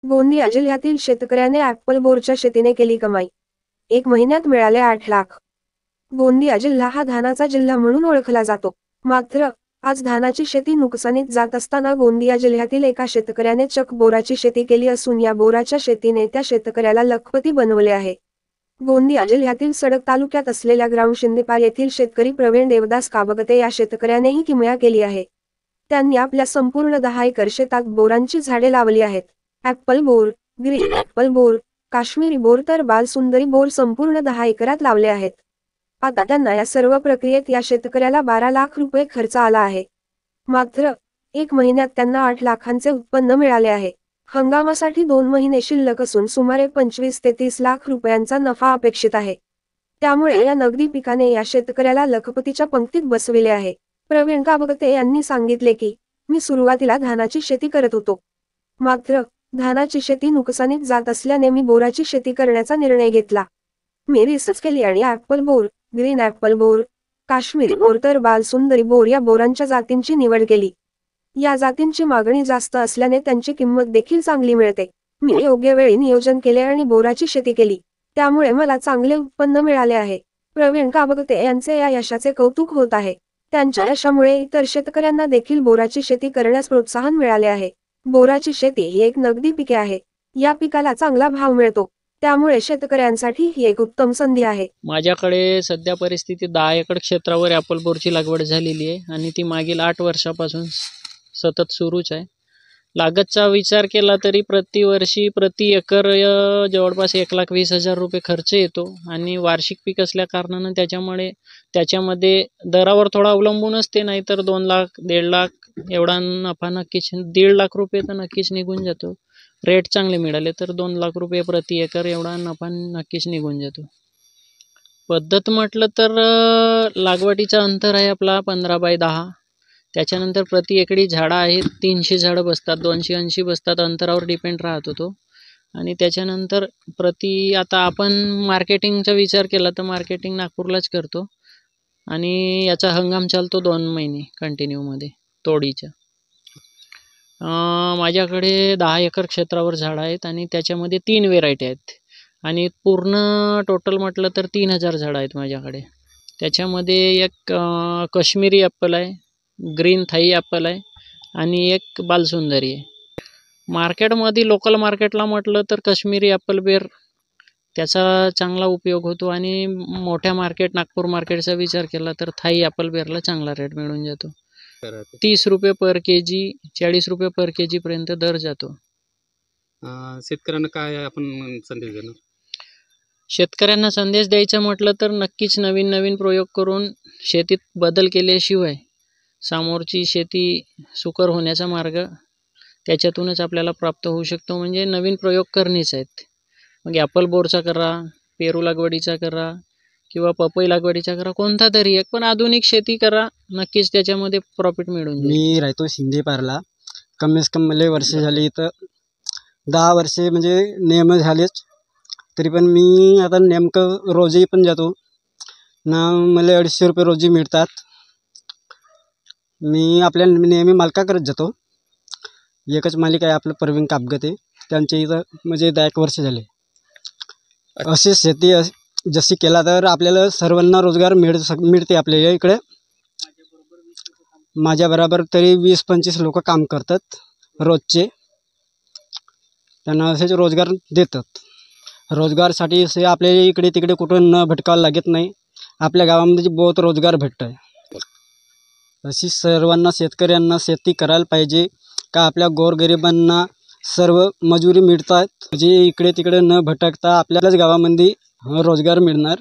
गोंदिया जिल्ह्यातील शेतकऱ्याने ॲपल बोरच्या शेतीने केली कमाई। 1 महिन्यात मिळाले 8 लाख। गोंदिया जिल्हा हा धानाचा जिल्हा म्हणून ओळखला जातो। मात्र आज धानाची शेती नुकसानीत जात असताना गोंदिया जिल्ह्यातील एका शेतकऱ्याने चक्क बोराची शेती केली असून या बोराच्या शेतीने त्या शेतकऱ्याला लखपती बनवले आहे। गोंदिया जिल्ह्यातील सडक तालुक्यात असलेल्या ग्राम शिंदेपार येथील शेतकरी प्रवीण देवदास काबगते या शेतकऱ्याने ही किमया केली आहे। त्यांनी आपल्या संपूर्ण 10 एकर शेतात बोरांची झाडे लावली आहेत। Apple bore, green Apple bore, Kashmiri bore तर बालसुंदरी बोर संपूर्ण 10 एकरात लावले आहेत। आता त्यांना या सर्व प्रक्रियेत या शेतकऱ्याला 12 लाख रुपये खर्च आला आहे। मात्र 1 महिन्यात त्यांना 8 लाखांचे उत्पन्न मिळाले आहे। हंगामासाठी 2 महिने शिल्लक असून सुमारे 25 ते 30 लाख रुपयांचा नफा अपेक्षित आहे। त्यामुळे या नगदी पिकाने या शेतकऱ्याला लखपतीच्या पंक्तीत बसविले आहे। प्रवीण काबगते यांनी सांगितले की, मी सुरुवातीला धानाची शेती करत होतो। मात्र धानाची शेती नुकसानीत जात असल्याने मी बोराची शेती करण्याचा निर्णय घेतला। मी रिसर्च केली आणि Apple bore, green Apple bore, Kashmiri bore तर बालसुंदरी बोर या बोरांच्या जातींची निवड केली। या जातींची मागणी जास्त असल्याने त्यांची किंमत देखील चांगली मिळते। मी योग्य वेळी नियोजन केले आणि बोराची शेती केली, त्यामुळे मला चांगले उत्पन्न मिळाले आहे। प्रवीण काबगते यांचे या यशाचे कौतुक होत आहे। त्यांच्या यशामुळे इतर शेतकऱ्यांना देखील बोराची शेती करण्यास प्रोत्साहन मिळाले आहे। बोराची शेती ही एक नगदी पिके आहे। या पिकाला चांगला भाव मिळतो, त्यामुळे शेतकऱ्यांसाठी ही एक उत्तम संधी आहे। माझ्याकडे सध्या परिस्थिती 10 एकर क्षेत्रावर ॲपल बोरची लागवड झालेली आहे आणि ती मागील 8 वर्षापासून सतत सुरूच आहे। लागतचा विचार केला तरी प्रतिवर्षी प्रति एकर जवळपास 1,20,000 रुपये खर्च येतो आणि वार्षिक पीक असल्या कारणानं त्याच्यामध्ये दरावर थोडा अवलंबून असते, नाहीतर 2 लाख 1.5 लाख एवढा नफा नक्कीच 1.5 लाख रुपये तर नक्कीच निघून जातो। रेट चांगले मिळाले तर 2 लाख रुपये प्रति एकर एवढा नफा नक्कीच निघून जातो। पद्धत म्हटलं तर लागवडीचा अंतर आहे आपला 15 बाय 10। त्याच्यानंतर प्रति एकरी झाडं आहेत 300 झाडं बसतात, 280 बसतात, अंतरावर डिपेंड राहतो तो। आणि त्याच्यानंतर आता आपण मार्केटिंगचा विचार केला तर मार्केटिंग नागपूरलाच करतो आणि याचा हंगाम चालतो 2 महिने कंटिन्यूमध्ये तोडीचा। माझ्याकडे 10 एकर क्षेत्रावर झाडं आहेत आणि त्याच्यामध्ये 3 व्हेरायटी आहेत आणि पूर्ण टोटल म्हटलं तर 3000 झाडं आहेत माझ्याकडे। त्याच्यामध्ये एक काश्मीरी ॲपल आहे, ग्रीन थाई ॲपल आहे आणि एक बालसुंदरी आहे। मार्केटमध्ये लोकल मार्केटला म्हटलं तर काश्मीरी ॲपल बेर त्याचा चांगला उपयोग होतो आणि मोठ्या नागपूर मार्केटचा विचार केला तर थाई ॲपल बेरला चांगला रेट मिळून जातो। 30 रुपये पर केजी, 40 रुपये पर केजी पर्यंत दर जातो। शेतकऱ्यांना काय आपण संदेश देणार? शेतकऱ्यांना संदेश द्यायचा म्हटलं तर नक्कीच नवीन प्रयोग करून शेतीत बदल केल्याशिवाय समोरची शेती सुकर होण्याचा मार्ग त्याच्यातूनच आपल्याला प्राप्त होऊ शकतो। म्हणजे नवीन प्रयोग करणेच आहेत। मग ॲपल बोरचा करा, पेरू लागवडीचा करा किंवा पपई लागवडीचा करा, कोणता तरी एक, पण आधुनिक शेती करा, नक्कीच त्याच्यामध्ये प्रॉफिट मिळून जाईल। मी राहतो शिंदेपारला, कमीत कमी मला वर्ष झाली तर 10 वर्षे म्हणजे नेम झालेच, तरी पण मी आता नेमकं रोजही पण जातो ना, मला 250 रुपये रोजी मिळतात। मी आपल्या नेहमी मालकाकडेच जातो। एकच मालिक आहे आपलं प्रवीण काबगते, त्यांच्या इथं म्हणजे 10 वर्ष झाले। अशी शेती जशी केला तर आपल्याला सर्वांना रोजगार मिळते आपल्या इकडे। माझ्याबरोबर तरी 20-25 लोक काम करतात रोजचे, त्यांना असेच रोजगार देतात। रोजगारसाठी असे आपल्या इकडे तिकडे कुठं न भटकावं लागत नाही, आपल्या गावामध्ये बहुत रोजगार भेटत आहे। अशी सर्वांना शेतकऱ्यांना शेती करायला पाहिजे का आपल्या गोरगरिबांना सर्व मजुरी मिळतात, म्हणजे इकडे तिकडे न भटकता आपल्यालाच गावामध्ये रोजगार मिळणार।